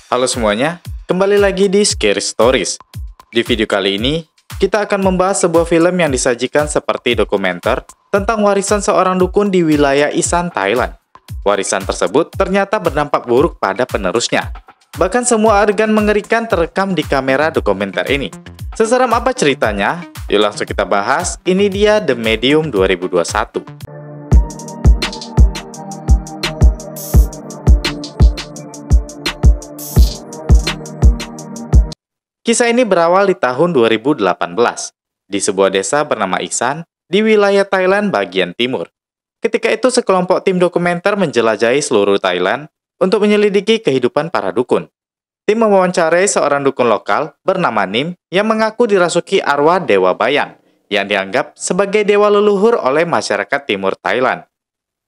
Halo semuanya, kembali lagi di Scary Stories. Di video kali ini, kita akan membahas sebuah film yang disajikan seperti dokumenter tentang warisan seorang dukun di wilayah Isan, Thailand. Warisan tersebut ternyata berdampak buruk pada penerusnya. Bahkan semua adegan mengerikan terekam di kamera dokumenter ini. Seseram apa ceritanya? Yuk langsung kita bahas, ini dia The Medium 2021. Kisah ini berawal di tahun 2018, di sebuah desa bernama Isan, di wilayah Thailand bagian timur. Ketika itu sekelompok tim dokumenter menjelajahi seluruh Thailand untuk menyelidiki kehidupan para dukun. Tim mewawancarai seorang dukun lokal bernama Nim yang mengaku dirasuki arwah Dewa Bayan, yang dianggap sebagai dewa leluhur oleh masyarakat timur Thailand.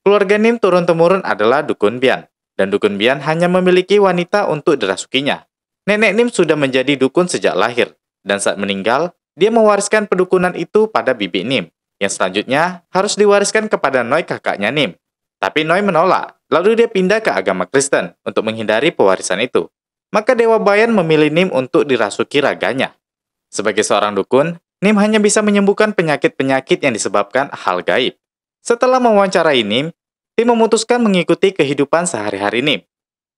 Keluarga Nim turun-temurun adalah dukun Bian, dan dukun Bian hanya memiliki wanita untuk dirasukinya. Nenek Nim sudah menjadi dukun sejak lahir, dan saat meninggal, dia mewariskan pedukunan itu pada bibi Nim, yang selanjutnya harus diwariskan kepada Noi kakaknya Nim. Tapi Noi menolak, lalu dia pindah ke agama Kristen untuk menghindari pewarisan itu. Maka Dewa Bayan memilih Nim untuk dirasuki raganya. Sebagai seorang dukun, Nim hanya bisa menyembuhkan penyakit-penyakit yang disebabkan hal gaib. Setelah mewawancarai Nim, tim memutuskan mengikuti kehidupan sehari-hari Nim.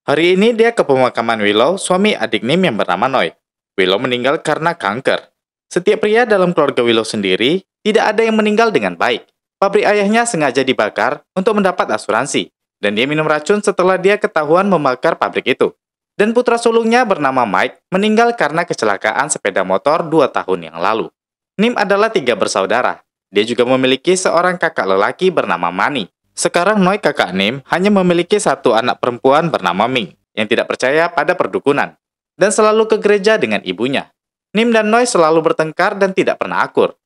Hari ini dia ke pemakaman Willow, suami adik Nim yang bernama Noi. Willow meninggal karena kanker. Setiap pria dalam keluarga Willow sendiri, tidak ada yang meninggal dengan baik. Pabrik ayahnya sengaja dibakar untuk mendapat asuransi, dan dia minum racun setelah dia ketahuan membakar pabrik itu. Dan putra sulungnya bernama Mike meninggal karena kecelakaan sepeda motor 2 tahun yang lalu. Nim adalah 3 bersaudara. Dia juga memiliki seorang kakak lelaki bernama Mani. Sekarang Noi kakak Nim hanya memiliki 1 anak perempuan bernama Ming yang tidak percaya pada perdukunan dan selalu ke gereja dengan ibunya. Nim dan Noi selalu bertengkar dan tidak pernah akur,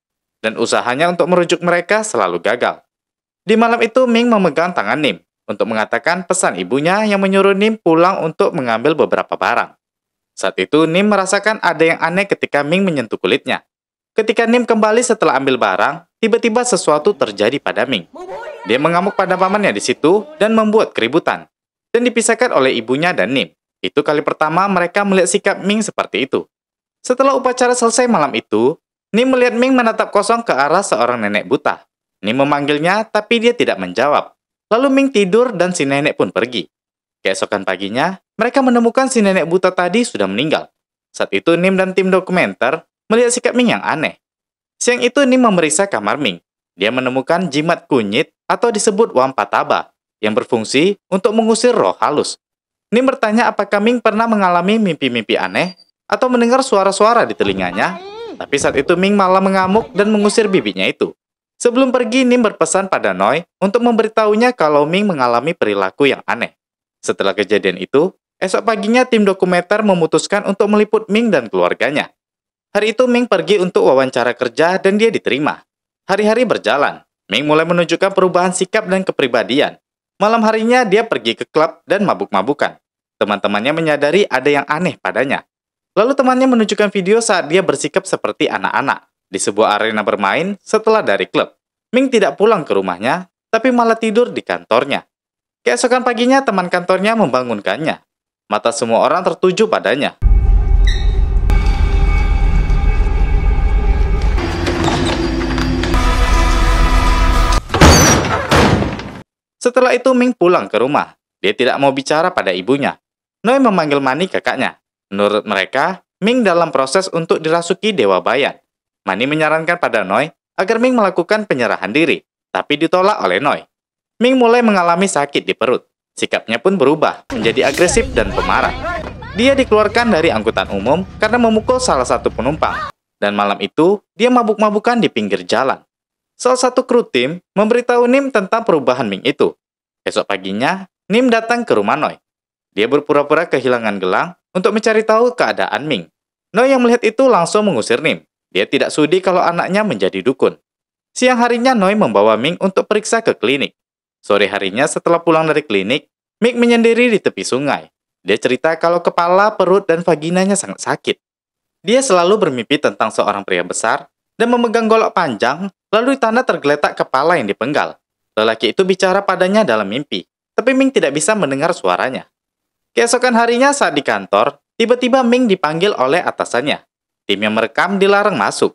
dan usahanya untuk merujuk mereka selalu gagal. Di malam itu Ming memegang tangan Nim untuk mengatakan pesan ibunya yang menyuruh Nim pulang untuk mengambil beberapa barang. Saat itu Nim merasakan ada yang aneh ketika Ming menyentuh kulitnya. Ketika Nim kembali setelah ambil barang, tiba-tiba sesuatu terjadi pada Ming. Dia mengamuk pada pamannya di situ dan membuat keributan, dan dipisahkan oleh ibunya dan Nim. Itu kali pertama mereka melihat sikap Ming seperti itu. Setelah upacara selesai malam itu, Nim melihat Ming menatap kosong ke arah seorang nenek buta. Nim memanggilnya, tapi dia tidak menjawab. Lalu Ming tidur dan si nenek pun pergi. Keesokan paginya, mereka menemukan si nenek buta tadi sudah meninggal. Saat itu Nim dan tim dokumenter melihat sikap Ming yang aneh. Siang itu Nim memeriksa kamar Ming. Dia menemukan jimat kunyit atau disebut wampataba yang berfungsi untuk mengusir roh halus. Nim bertanya apakah Ming pernah mengalami mimpi-mimpi aneh atau mendengar suara-suara di telinganya. Tapi saat itu Ming malah mengamuk dan mengusir bibinya itu. Sebelum pergi, Nim berpesan pada Noi untuk memberitahunya kalau Ming mengalami perilaku yang aneh. Setelah kejadian itu, esok paginya tim dokumenter memutuskan untuk meliput Ming dan keluarganya. Hari itu Ming pergi untuk wawancara kerja dan dia diterima. Hari-hari berjalan, Ming mulai menunjukkan perubahan sikap dan kepribadian. Malam harinya dia pergi ke klub dan mabuk-mabukan. Teman-temannya menyadari ada yang aneh padanya. Lalu temannya menunjukkan video saat dia bersikap seperti anak-anak di sebuah arena bermain setelah dari klub. Ming tidak pulang ke rumahnya, tapi malah tidur di kantornya. Keesokan paginya teman kantornya membangunkannya. Mata semua orang tertuju padanya. Setelah itu Ming pulang ke rumah. Dia tidak mau bicara pada ibunya. Noi memanggil Mani kakaknya. Menurut mereka, Ming dalam proses untuk dirasuki Dewa Bayan. Mani menyarankan pada Noi agar Ming melakukan penyerahan diri, tapi ditolak oleh Noi. Ming mulai mengalami sakit di perut. Sikapnya pun berubah menjadi agresif dan pemarah. Dia dikeluarkan dari angkutan umum karena memukul salah satu penumpang. Dan malam itu, dia mabuk-mabukan di pinggir jalan. Salah satu kru tim memberitahu Nim tentang perubahan Ming itu. Esok paginya, Nim datang ke rumah Noi. Dia berpura-pura kehilangan gelang untuk mencari tahu keadaan Ming. Noi yang melihat itu langsung mengusir Nim. Dia tidak sudi kalau anaknya menjadi dukun. Siang harinya Noi membawa Ming untuk periksa ke klinik. Sore harinya setelah pulang dari klinik, Ming menyendiri di tepi sungai. Dia cerita kalau kepala, perut, dan vaginanya sangat sakit. Dia selalu bermimpi tentang seorang pria besar dan memegang golok panjang, lalu di tanah tergeletak kepala yang dipenggal. Lelaki itu bicara padanya dalam mimpi, tapi Ming tidak bisa mendengar suaranya. Keesokan harinya saat di kantor, tiba-tiba Ming dipanggil oleh atasannya. Tim yang merekam dilarang masuk.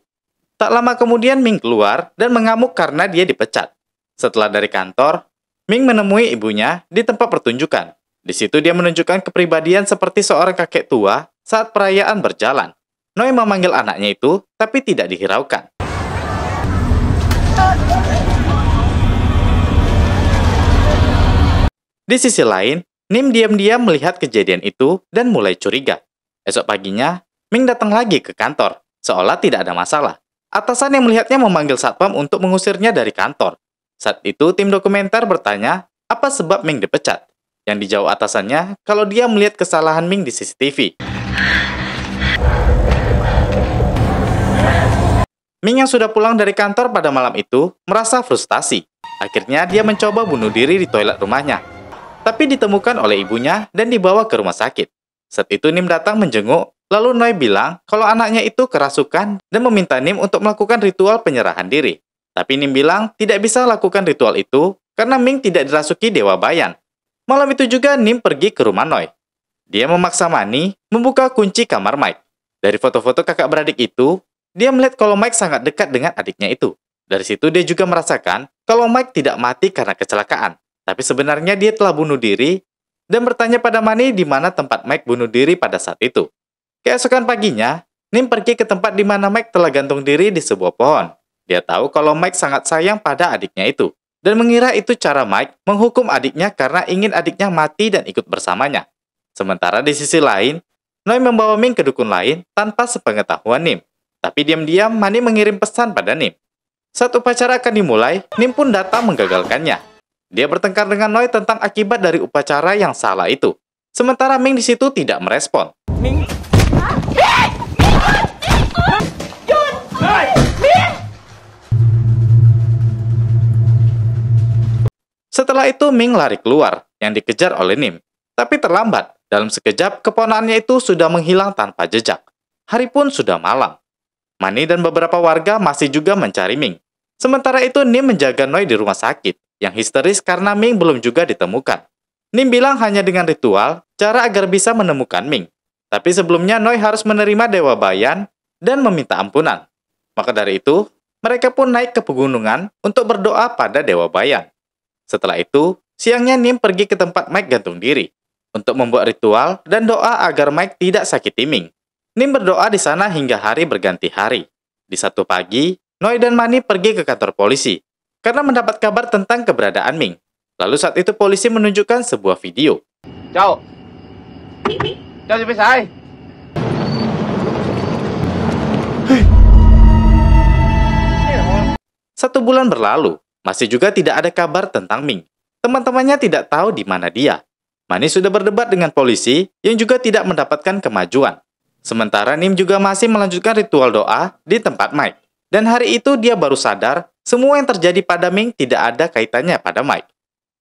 Tak lama kemudian Ming keluar dan mengamuk karena dia dipecat. Setelah dari kantor, Ming menemui ibunya di tempat pertunjukan. Di situ dia menunjukkan kepribadian seperti seorang kakek tua saat perayaan berjalan. Noi memanggil anaknya itu, tapi tidak dihiraukan. Di sisi lain, Nim diam-diam melihat kejadian itu dan mulai curiga. Esok paginya, Ming datang lagi ke kantor, seolah tidak ada masalah. Atasan yang melihatnya memanggil satpam untuk mengusirnya dari kantor. Saat itu, tim dokumenter bertanya apa sebab Ming dipecat. Yang dijawab atasannya kalau dia melihat kesalahan Ming di CCTV. Ming yang sudah pulang dari kantor pada malam itu merasa frustasi. Akhirnya dia mencoba bunuh diri di toilet rumahnya. Tapi ditemukan oleh ibunya dan dibawa ke rumah sakit. Saat itu Nim datang menjenguk, lalu Noi bilang kalau anaknya itu kerasukan dan meminta Nim untuk melakukan ritual penyerahan diri. Tapi Nim bilang tidak bisa lakukan ritual itu karena Ming tidak dirasuki Dewa Bayan. Malam itu juga Nim pergi ke rumah Noi. Dia memaksa Mani membuka kunci kamar Mike. Dari foto-foto kakak beradik itu, dia melihat kalau Mike sangat dekat dengan adiknya itu. Dari situ dia juga merasakan kalau Mike tidak mati karena kecelakaan. Tapi sebenarnya dia telah bunuh diri dan bertanya pada Mani di mana tempat Mike bunuh diri pada saat itu. Keesokan paginya, Nim pergi ke tempat di mana Mike telah gantung diri di sebuah pohon. Dia tahu kalau Mike sangat sayang pada adiknya itu dan mengira itu cara Mike menghukum adiknya karena ingin adiknya mati dan ikut bersamanya. Sementara di sisi lain, Noi membawa Ming ke dukun lain tanpa sepengetahuan Nim. Tapi diam-diam Mani mengirim pesan pada Nim. Saat upacara akan dimulai, Nim pun datang menggagalkannya. Dia bertengkar dengan Noi tentang akibat dari upacara yang salah itu. Sementara Ming di situ tidak merespon. Ming. Setelah itu Ming lari keluar, yang dikejar oleh Nim. Tapi terlambat, dalam sekejap keponakannya itu sudah menghilang tanpa jejak. Hari pun sudah malam. Mani dan beberapa warga masih juga mencari Ming. Sementara itu Nim menjaga Noi di rumah sakit, yang histeris karena Ming belum juga ditemukan. Nim bilang hanya dengan ritual, cara agar bisa menemukan Ming. Tapi sebelumnya Noi harus menerima Dewa Bayan dan meminta ampunan. Maka dari itu, mereka pun naik ke pegunungan untuk berdoa pada Dewa Bayan. Setelah itu, siangnya Nim pergi ke tempat Mike gantung diri untuk membuat ritual dan doa agar Mike tidak sakiti Ming. Nim berdoa di sana hingga hari berganti hari. Di satu pagi, Noi dan Mani pergi ke kantor polisi karena mendapat kabar tentang keberadaan Ming. Lalu saat itu polisi menunjukkan sebuah video. Ciao. Ciao si Pisai. Satu bulan berlalu, masih juga tidak ada kabar tentang Ming. Teman-temannya tidak tahu di mana dia. Mani sudah berdebat dengan polisi yang juga tidak mendapatkan kemajuan. Sementara Nim juga masih melanjutkan ritual doa di tempat Mike. Dan hari itu dia baru sadar semua yang terjadi pada Ming tidak ada kaitannya pada Mike.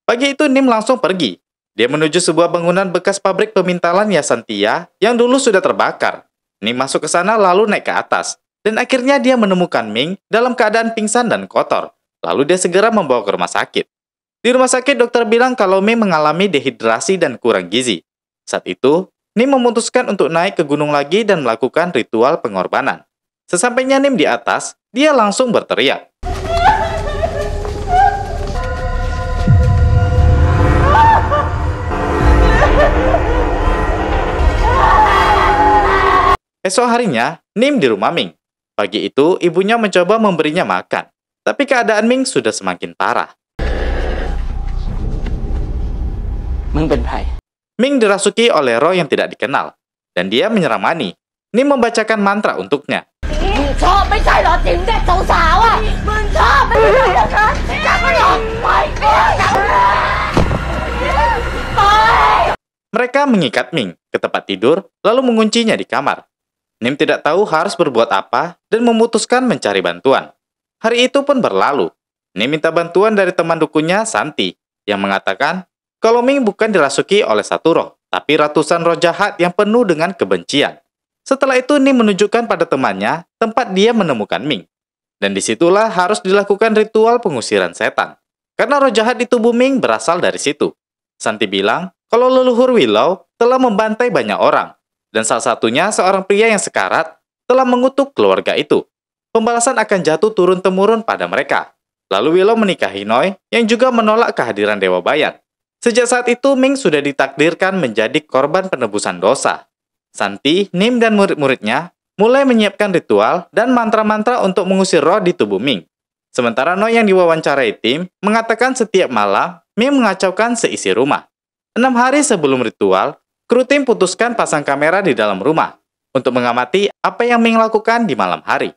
Pagi itu Nim langsung pergi. Dia menuju sebuah bangunan bekas pabrik pemintalan hiasan Tia yang dulu sudah terbakar. Nim masuk ke sana lalu naik ke atas. Dan akhirnya dia menemukan Ming dalam keadaan pingsan dan kotor. Lalu dia segera membawa ke rumah sakit. Di rumah sakit dokter bilang kalau Ming mengalami dehidrasi dan kurang gizi. Saat itu, Nim memutuskan untuk naik ke gunung lagi dan melakukan ritual pengorbanan. Sesampainya Nim di atas, dia langsung berteriak. Esok harinya, Nim di rumah Ming. Pagi itu, ibunya mencoba memberinya makan. Tapi keadaan Ming sudah semakin parah. Ming dirasuki oleh roh yang tidak dikenal. Dan dia menyerang Mani. Nim membacakan mantra untuknya. Mereka mengikat Ming ke tempat tidur, lalu menguncinya di kamar. Nim tidak tahu harus berbuat apa dan memutuskan mencari bantuan. Hari itu pun berlalu. Nim minta bantuan dari teman dukunnya, Santi, yang mengatakan kalau Ming bukan dirasuki oleh satu roh, tapi ratusan roh jahat yang penuh dengan kebencian. Setelah itu Nim menunjukkan pada temannya tempat dia menemukan Ming. Dan disitulah harus dilakukan ritual pengusiran setan. Karena roh jahat di tubuh Ming berasal dari situ. Santi bilang kalau leluhur Willow telah membantai banyak orang, dan salah satunya seorang pria yang sekarat telah mengutuk keluarga itu. Pembalasan akan jatuh turun-temurun pada mereka. Lalu Willow menikahi Noi yang juga menolak kehadiran Dewa Bayan. Sejak saat itu, Ming sudah ditakdirkan menjadi korban penebusan dosa. Santi, Nim, dan murid-muridnya mulai menyiapkan ritual dan mantra-mantra untuk mengusir roh di tubuh Ming. Sementara Noi yang diwawancarai tim mengatakan setiap malam Ming mengacaukan seisi rumah. 6 hari sebelum ritual, kru tim putuskan pasang kamera di dalam rumah untuk mengamati apa yang Ming lakukan di malam hari.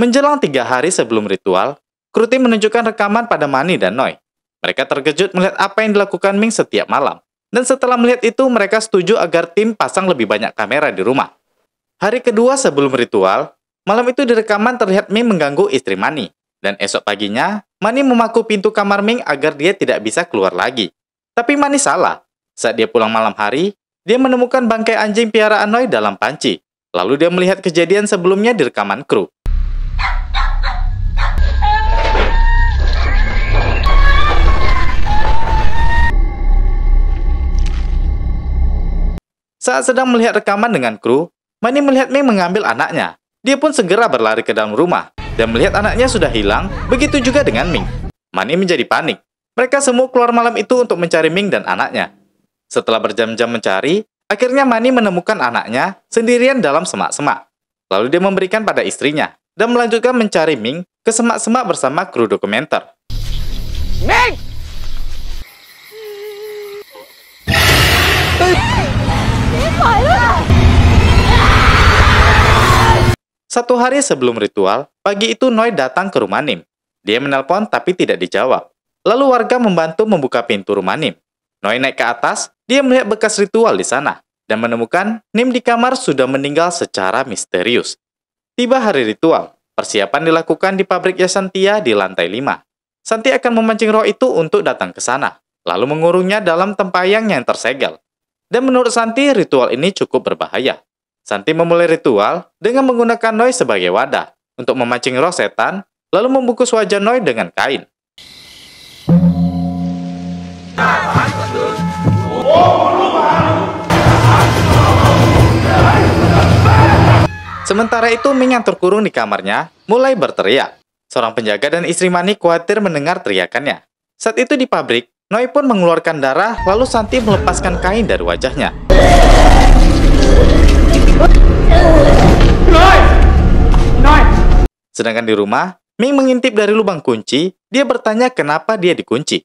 Menjelang 3 hari sebelum ritual, kru tim menunjukkan rekaman pada Manny dan Noi. Mereka terkejut melihat apa yang dilakukan Ming setiap malam. Dan setelah melihat itu, mereka setuju agar tim pasang lebih banyak kamera di rumah. Hari kedua sebelum ritual, malam itu di rekaman terlihat Ming mengganggu istri Manny. Dan esok paginya, Manny memaku pintu kamar Ming agar dia tidak bisa keluar lagi. Tapi Manny salah. Saat dia pulang malam hari, dia menemukan bangkai anjing piaraan Noi dalam panci. Lalu dia melihat kejadian sebelumnya di rekaman kru. Saat sedang melihat rekaman dengan kru, Manny melihat Ming mengambil anaknya. Dia pun segera berlari ke dalam rumah dan melihat anaknya sudah hilang, begitu juga dengan Ming. Manny menjadi panik. Mereka semua keluar malam itu untuk mencari Ming dan anaknya. Setelah berjam-jam mencari, akhirnya Manny menemukan anaknya sendirian dalam semak-semak. Lalu dia memberikan pada istrinya dan melanjutkan mencari Ming ke semak-semak bersama kru dokumenter. Ming! Satu hari sebelum ritual, pagi itu Noi datang ke rumah Nim. Dia menelpon tapi tidak dijawab. Lalu warga membantu membuka pintu rumah Nim. Noi naik ke atas, dia melihat bekas ritual di sana dan menemukan Nim di kamar sudah meninggal secara misterius. Tiba hari ritual, persiapan dilakukan di pabrik Yasantia di lantai 5. Santi akan memancing roh itu untuk datang ke sana, lalu mengurungnya dalam tempayang yang tersegel. Dan menurut Santi, ritual ini cukup berbahaya. Santi memulai ritual dengan menggunakan Noi sebagai wadah untuk memancing roh setan, lalu membungkus wajah Noi dengan kain. Sementara itu, Ming yang terkurung di kamarnya mulai berteriak. Seorang penjaga dan istri Manny khawatir mendengar teriakannya. Saat itu di pabrik, Noi pun mengeluarkan darah, lalu Santi melepaskan kain dari wajahnya. Sedangkan di rumah, Ming mengintip dari lubang kunci, dia bertanya kenapa dia dikunci.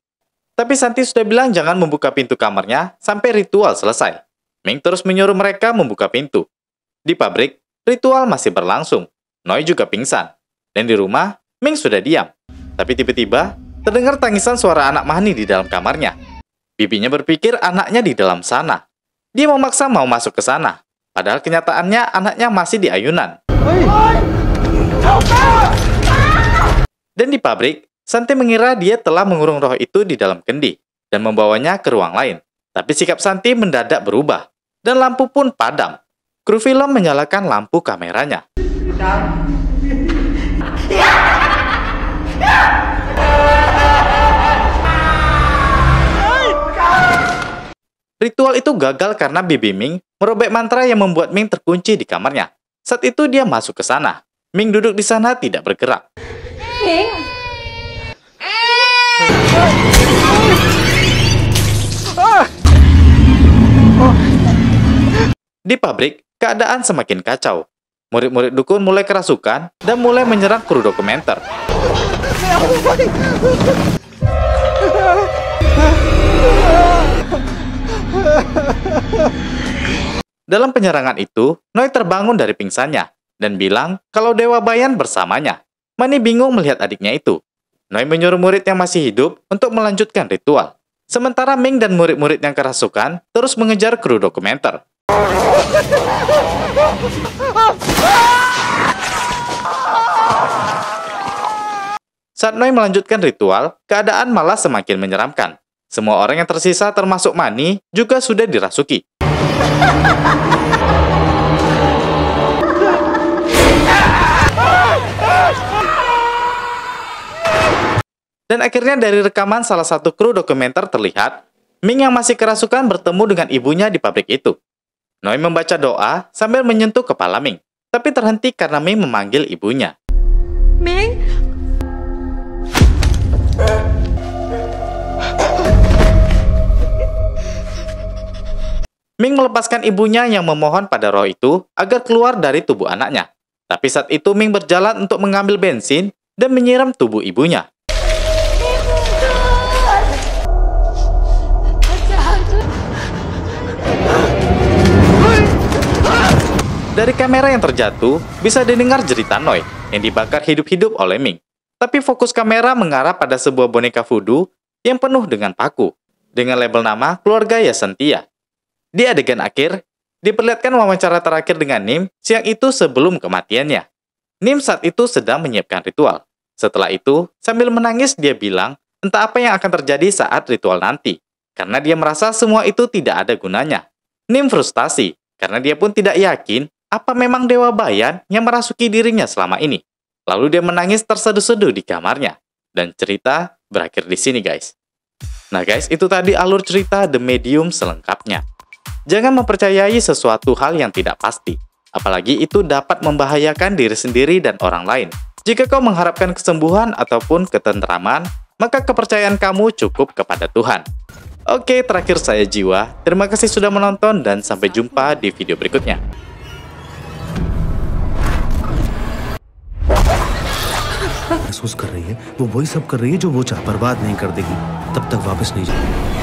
Tapi Santi sudah bilang jangan membuka pintu kamarnya sampai ritual selesai. Ming terus menyuruh mereka membuka pintu. Di pabrik, ritual masih berlangsung. Noi juga pingsan. Dan di rumah, Ming sudah diam. Tapi tiba-tiba, terdengar tangisan suara anak Manny di dalam kamarnya. Bibinya berpikir anaknya di dalam sana. Dia memaksa mau masuk ke sana. Padahal kenyataannya anaknya masih di ayunan. Dan di pabrik, Santi mengira dia telah mengurung roh itu di dalam kendi dan membawanya ke ruang lain. Tapi sikap Santi mendadak berubah dan lampu pun padam. Kru film menyalakan lampu kameranya. Ritual itu gagal karena Bibi Ming merobek mantra yang membuat Ming terkunci di kamarnya. Saat itu dia masuk ke sana. Ming duduk di sana tidak bergerak. Ming! Di pabrik, keadaan semakin kacau. Murid-murid dukun mulai kerasukan dan mulai menyerang kru dokumenter. Dalam penyerangan itu, Noi terbangun dari pingsannya dan bilang kalau Dewa Bayan bersamanya. Manny bingung melihat adiknya itu. Noi menyuruh murid yang masih hidup untuk melanjutkan ritual. Sementara Ming dan murid-murid yang kerasukan terus mengejar kru dokumenter. Saat Noi melanjutkan ritual, keadaan malah semakin menyeramkan. Semua orang yang tersisa termasuk Manny juga sudah dirasuki. Dan akhirnya dari rekaman salah satu kru dokumenter terlihat, Ming yang masih kerasukan bertemu dengan ibunya di pabrik itu. Noi membaca doa sambil menyentuh kepala Ming, tapi terhenti karena Ming memanggil ibunya. Ming? Ming melepaskan ibunya yang memohon pada roh itu agar keluar dari tubuh anaknya. Tapi saat itu Ming berjalan untuk mengambil bensin dan menyiram tubuh ibunya. Dari kamera yang terjatuh, bisa didengar jerita Noi yang dibakar hidup-hidup oleh Ming. Tapi fokus kamera mengarah pada sebuah boneka voodoo yang penuh dengan paku, dengan label nama Keluarga Yasentia. Di adegan akhir, diperlihatkan wawancara terakhir dengan Nim siang itu sebelum kematiannya. Nim saat itu sedang menyiapkan ritual. Setelah itu, sambil menangis dia bilang entah apa yang akan terjadi saat ritual nanti, karena dia merasa semua itu tidak ada gunanya. Nim frustasi, karena dia pun tidak yakin apa memang Dewa Bayan yang merasuki dirinya selama ini. Lalu dia menangis terseduh-seduh di kamarnya. Dan cerita berakhir di sini guys. Nah guys, itu tadi alur cerita The Medium selengkapnya. Jangan mempercayai sesuatu hal yang tidak pasti, apalagi itu dapat membahayakan diri sendiri dan orang lain. Jika kau mengharapkan kesembuhan ataupun ketentraman, maka kepercayaan kamu cukup kepada Tuhan. Oke, terakhir saya Jiwa. Terima kasih sudah menonton dan sampai jumpa di video berikutnya. महसूस कर रही है वो वही सब कर रही है जो वो चाह बर्बाद नहीं कर देगी तब तक वापस नहीं जाएगी